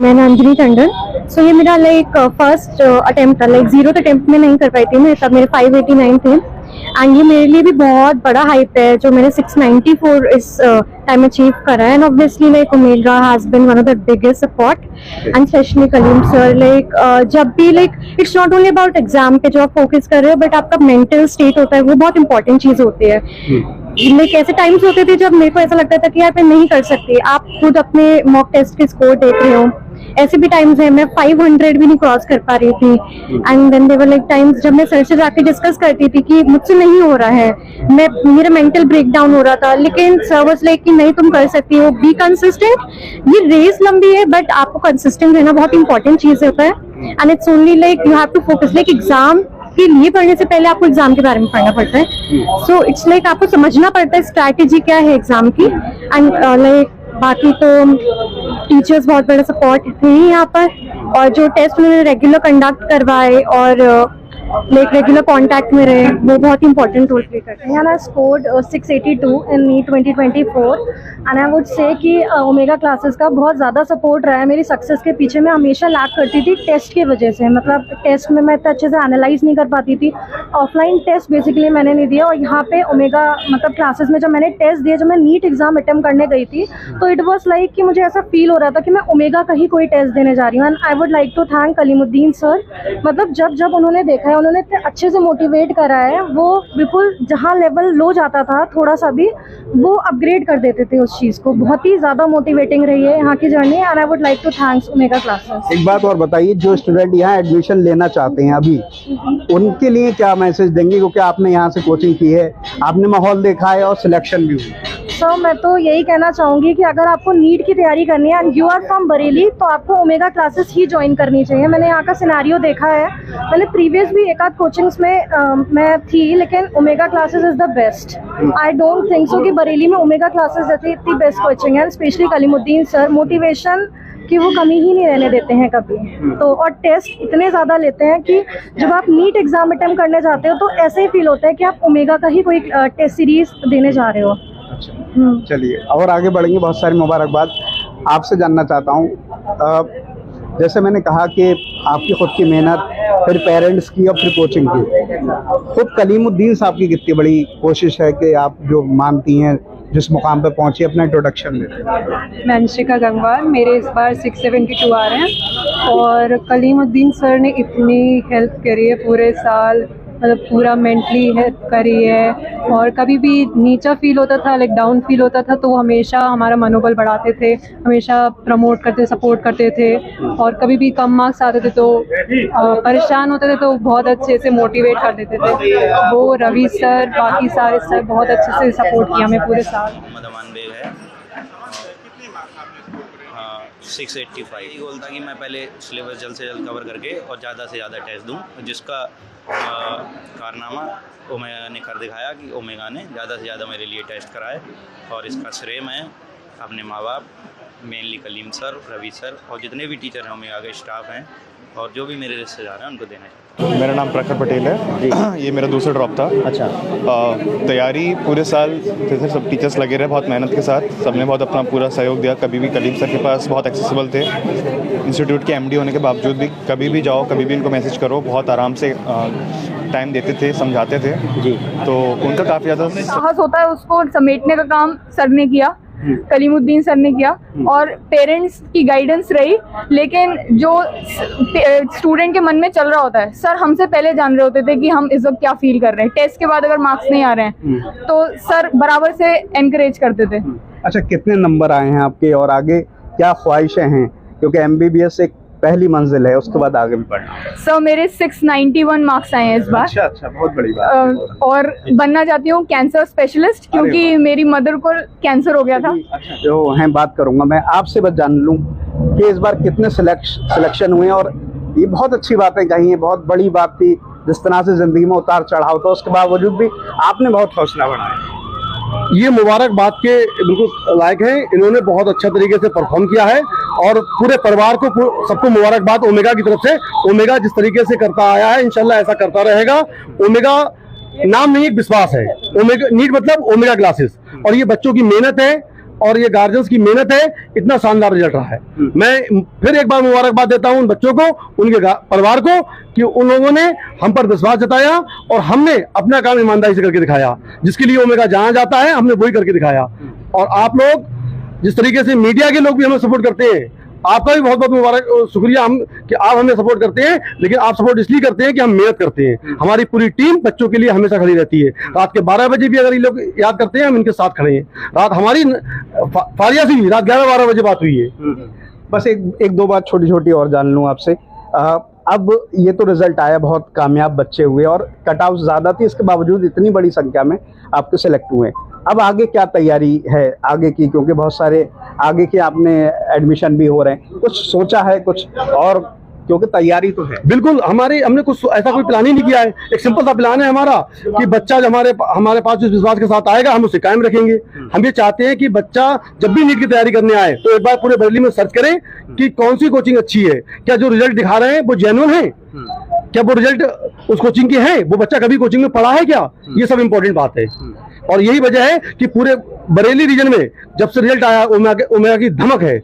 मैं नंदिनी टंडन। सो ये मेरा लाइक फर्स्ट अटेम्प्ट था, लाइक 0th अटेम्प्ट में नहीं कर पाई थी मैं, तब मेरे 589 थे। एंड ये मेरे लिए भी बहुत बड़ा हाइप है जो मैंने 694 इस टाइम अचीव करा है। And obviously like Omega has been one of the biggest support and specially Kaleem sir. Like जब भी like it's not only about exam पे जो आप फोकस कर रहे हो, बट आपका मेंटल स्टेट होता है, वो बहुत इंपॉर्टेंट चीज होती है। लाइक ऐसे टाइम्स होते थे जब मेरे को ऐसा लगता था कि यार मैं नहीं कर सकती। आप खुद अपने मॉक टेस्ट के स्कोर देख रहे हो, ऐसे भी टाइम्स है मैं 500 भी नहीं क्रॉस कर पा रही थी। And then there were like times जब मैं सर से जाके डिस्कस करती थी कि मुझसे नहीं हो रहा है, मेरा मेंटल ब्रेकडाउन हो रहा था, लेकिन सर वाज लाइक कि नहीं तुम कर सकती हो, बी कंसिस्टेंट। ये रेस लंबी है बट आपको कंसिस्टेंट रहना बहुत इंपॉर्टेंट चीज होता है। And it's only like you have to focus. Like exam के लिए पढ़ने से पहले आपको एग्जाम के बारे में पढ़ना पड़ता है। सो इट्स लाइक आपको समझना पड़ता है स्ट्रैटेजी क्या है एग्जाम की। एंड लाइक बाकी तो टीचर्स बहुत बड़ा सपोर्ट थे यहाँ पर, और जो टेस्ट उन्होंने रेगुलर कंडक्ट करवाए और लाइक रेगुलर कांटेक्ट में रहे, वो बहुत इंपॉर्टेंट रोल प्ले करते हैं। And I scored 682 in NEET 2024 and I would say कि ओमेगा क्लासेस का बहुत ज़्यादा सपोर्ट रहा है मेरी सक्सेस के पीछे। मैं हमेशा लैक करती थी टेस्ट की वजह से, मतलब टेस्ट में मैं इतना अच्छे से एनालाइज नहीं कर पाती थी। ऑफलाइन टेस्ट बेसिकली मैंने नहीं दिया, और यहाँ पे ओमेगा मतलब क्लासेस में जब मैंने टेस्ट दिया, जब मैं नीट एग्जाम अटेम्प्ट करने गई थी, तो इट वॉज लाइक कि मुझे ऐसा फील हो रहा था कि मैं ओमेगा का ही कोई टेस्ट देने जा रही हूँ। And I would like to thank Kaleemuddin sir. मतलब जब जब उन्होंने देखा है, उन्होंने इतने अच्छे से मोटिवेट करा है। वो बिल्कुल जहाँ लेवल लो जाता था थोड़ा सा भी, वो अपग्रेड कर देते थे उस चीज़ को। बहुत ही ज़्यादा मोटिवेटिंग रही है यहाँ की journey and I would like to thanks Omega classes. एक बात और बताइए, जो स्टूडेंट यहाँ एडमिशन लेना चाहते हैं अभी, उनके लिए क्या मैसेज देंगे? क्योंकि आपने यहाँ से कोचिंग की है, आपने माहौल देखा है और सिलेक्शन भी हुई। सो मैं तो यही कहना चाहूँगी कि अगर आपको नीट की तैयारी करनी है and you are from Bareilly, तो आपको ओमेगा क्लासेस ही ज्वाइन करनी चाहिए। मैंने यहाँ का सिनेरियो देखा है, मैंने प्रीवियस भी एक आध कोचिंग्स में मैं थी, लेकिन omega classes is the best. I don't think so कि बरेली में ओमेगा क्लासेस जैसी इतनी बेस्ट कोचिंग है। स्पेशली कलीमुद्दीन सर मोटिवेशन कि वो कमी ही नहीं रहने देते हैं कभी। तो और टेस्ट इतने ज़्यादा लेते हैं कि जब आप नीट एग्जाम अटेम्प्ट करने जाते हो तो ऐसे ही फील होता है कि आप ओमेगा का ही कोई टेस्ट सीरीज देने जा रहे हो। अच्छा, चलिए और आगे बढ़ेंगे। बहुत सारी मुबारकबाद। आपसे जानना चाहता हूँ, जैसे मैंने कहा कि आपकी खुद की मेहनत, फिर पेरेंट्स की और फिर कोचिंग की, खुद कलीमुद्दीन साहब की कितनी बड़ी कोशिश है कि आप जो मानती हैं जिस मुकाम पे पहुंची, अपना इंट्रोडक्शन दें। मैं अंशिका गंगवार, मेरे इस बार 672 आ रहे हैं, और कलीमुद्दीन सर ने इतनी हेल्प करी है पूरे साल, मतलब पूरा मेंटली हेल्प करी है। और कभी भी नीचा फील होता था, लाइक डाउन फील होता था, तो वो हमेशा हमारा मनोबल बढ़ाते थे, हमेशा प्रमोट करते, सपोर्ट करते थे। और कभी भी कम मार्क्स आते थे तो परेशान होते थे, तो बहुत अच्छे से मोटिवेट कर देते थे। वो रवि सर, बाकी सारे सर बहुत अच्छे से सपोर्ट किया हमें पूरे साल। 685 गोल था कि मैं पहले सिलेबस जल्द से जल्द कवर करके और ज़्यादा से ज़्यादा टेस्ट दूं, जिसका कारनामा ओमेगा ने कर दिखाया कि ओमेगा ने ज़्यादा से ज़्यादा मेरे लिए टेस्ट कराए। और इसका श्रेय मैं अपने माँ बाप, mainly Kaleem sir, Ravi sir और जितने भी टीचर हैं, ओमेगा के स्टाफ हैं और जो भी मेरे रिश्तेदार हैं, उनको देना चाहिए। मेरा नाम प्रखर पटेल है। ये मेरा दूसरा ड्रॉप था। अच्छा। तैयारी पूरे साल जैसे सब टीचर्स लगे रहे बहुत मेहनत के साथ, सबने बहुत अपना पूरा सहयोग दिया। कभी भी कलीम सर के पास बहुत एक्सेसिबल थे, इंस्टीट्यूट के एमडी होने के बावजूद भी कभी भी जाओ, कभी भी इनको मैसेज करो, बहुत आराम से टाइम देते थे, समझाते थे जी। तो उनका काफ़ी ज़्यादा साहस होता है, उसको समेटने का काम सर ने किया, कलीमुद्दीन सर ने किया, और पेरेंट्स की गाइडेंस रही। लेकिन जो स्टूडेंट के मन में चल रहा होता है, सर हमसे पहले जान रहे होते थे कि हम इस वक्त क्या फील कर रहे हैं। टेस्ट के बाद अगर मार्क्स नहीं आ रहे हैं तो सर बराबर से एनकरेज करते थे। अच्छा, कितने नंबर आए हैं आपके और आगे क्या ख्वाहिशें हैं? क्योंकि एमबीबीएस एक पहली मंजिल है, उसके बाद आगे भी पढ़ना। सर मेरे 691 मार्क्स आए हैं इस बार। अच्छा, बहुत बड़ी बात। और बनना चाहती हूँ कैंसर स्पेशलिस्ट, क्योंकि मेरी मदर को कैंसर हो गया था। जो हैं बात करूंगा मैं आपसे, बस जान लूं कि इस बार कितने सिलेक्शन हुए। और ये बहुत अच्छी बातें कही है, बहुत बड़ी बात थी। जिस तरह से जिंदगी में उतार चढ़ाव था, उसके बावजूद भी आपने बहुत हौसला बढ़ाया। ये मुबारकबाद के बिल्कुल लायक हैं। इन्होंने बहुत अच्छा तरीके से परफॉर्म किया है और पूरे परिवार को, सबको मुबारकबाद ओमेगा की तरफ से। ओमेगा जिस तरीके से करता आया है, इंशाल्लाह ऐसा करता रहेगा। ओमेगा नाम नहीं, एक विश्वास है। ओमेगा नीट मतलब ओमेगा क्लासेस, और ये बच्चों की मेहनत है। और ये गार्जियंस की मेहनत है, इतना शानदार रिजल्ट रहा है। मैं फिर एक बार मुबारकबाद देता हूं उन बच्चों को, उनके परिवार को, कि उन लोगों ने हम पर विश्वास जताया और हमने अपना काम ईमानदारी से करके दिखाया। जिसके लिए ओमेगा जहां जाता है हमने वही करके दिखाया। और आप लोग जिस तरीके से मीडिया के लोग भी हमें सपोर्ट करते हैं, आपका भी बहुत बहुत मुबारक शुक्रिया हम कि आप हमें सपोर्ट करते हैं। लेकिन आप सपोर्ट इसलिए करते हैं कि हम मेहनत करते हैं। हमारी पूरी टीम बच्चों के लिए हमेशा खड़ी रहती है। रात के 12 बजे भी अगर ये लोग याद करते हैं, हम इनके साथ खड़े हैं। रात हमारी फारिया से भी रात 11-12 बजे बात हुई है। बस एक दो बात छोटी छोटी और जान लूँ आपसे। अब ये तो रिजल्ट आया, बहुत कामयाब बच्चे हुए और कट ऑफ ज़्यादा थी, इसके बावजूद इतनी बड़ी संख्या में आपके सेलेक्ट हुए। अब आगे क्या तैयारी है आगे की, क्योंकि बहुत सारे आगे के आपने एडमिशन भी हो रहे हैं, कुछ सोचा है कुछ और, क्योंकि तैयारी तो है। बिल्कुल, हमने कुछ ऐसा कोई प्लान ही नहीं किया है। एक सिंपल सा प्लान है हमारा कि बच्चा जब हमारे पास जिस विश्वास के साथ आएगा हम उसे कायम रखेंगे। हम ये चाहते हैं कि बच्चा जब भी नीट की तैयारी करने आए तो एक बार पूरे बरेली में सर्च करें कि कौन सी कोचिंग अच्छी है, क्या जो रिजल्ट दिखा रहे हैं वो जेन्युइन है, क्या वो रिजल्ट उस कोचिंग के हैं, वो बच्चा कभी कोचिंग में पढ़ा है क्या, ये सब इंपॉर्टेंट बात है। और यही वजह है कि पूरे बरेली रीजन में जब से रिजल्ट आया ओमेगा की धमक है।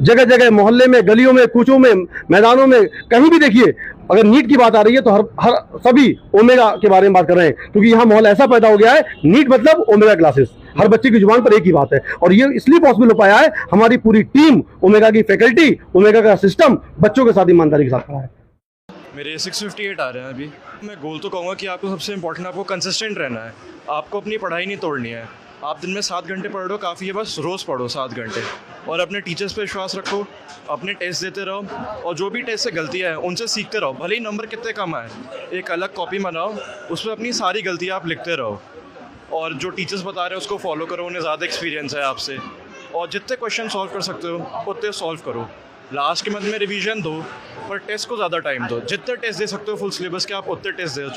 जगह जगह मोहल्ले में, गलियों में, कूचों में, मैदानों में, कहीं भी देखिए अगर नीट की बात आ रही है तो हर सभी ओमेगा के बारे में बात कर रहे हैं। क्योंकि यहाँ माहौल ऐसा पैदा हो गया है, नीट मतलब ओमेगा क्लासेस, हर बच्चे की जुबान पर एक ही बात है। और ये इसलिए पॉसिबल हो पाया है, हमारी पूरी टीम, ओमेगा की फैकल्टी, ओमेगा का सिस्टम बच्चों के साथ ईमानदारी के साथ खड़ा है। मेरे 658 आ रहे हैं अभी। मैं गोल तो कहूँगा कि आपको सबसे इंपॉर्टेंट आपको कंसिस्टेंट रहना है। आपको अपनी पढ़ाई नहीं तोड़नी है। आप दिन में 7 घंटे पढ़ लो, काफ़ी है, बस रोज़ पढ़ो 7 घंटे। और अपने टीचर्स पे विश्वास रखो, अपने टेस्ट देते रहो, और जो भी टेस्ट से गलतियाँ हैं उनसे सीखते रहो। भले ही नंबर कितने कम आए, एक अलग कॉपी बनाओ, उसमें अपनी सारी गलतियाँ आप लिखते रहो। और जो टीचर्स बता रहे हैं उसको फॉलो करो, उन्हें ज़्यादा एक्सपीरियंस है आपसे। और जितने क्वेश्चन सॉल्व कर सकते हो उतने सॉल्व करो। लास्ट के मंथ में रिवीजन दो, पर टेस्ट को ज़्यादा टाइम दो। जितने टेस्ट दे सकते हो फुल सिलेबस के, आप उतने टेस्ट दो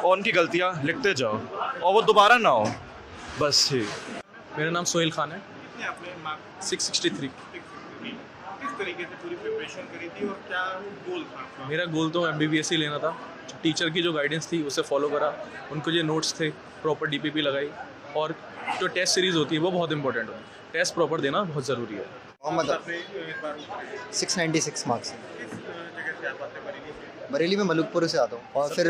और उनकी गलतियाँ लिखते जाओ और वो दोबारा ना हो, बस ठीक। मेरा नाम सोहेल खान है। 663। किस तरीके से पूरी प्रिपरेशन करी थी और क्या गोल था? मेरा गोल तो MBBS ही लेना था। टीचर की जो गाइडेंस थी उसे फॉलो करा, उनको जो नोट्स थे प्रॉपर DPP लगाई, और जो टेस्ट सीरीज़ होती है वो बहुत इंपॉर्टेंट है। टेस्ट प्रॉपर देना बहुत ज़रूरी है। मोहम्मद 696 मार्क्स। बरेली में मलुकपुर से आता हूँ। और फिर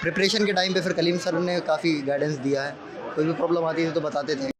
प्रिपरेशन के टाइम पे फिर कलीम सर ने काफ़ी गाइडेंस दिया है। कोई भी प्रॉब्लम आती थी तो बताते थे।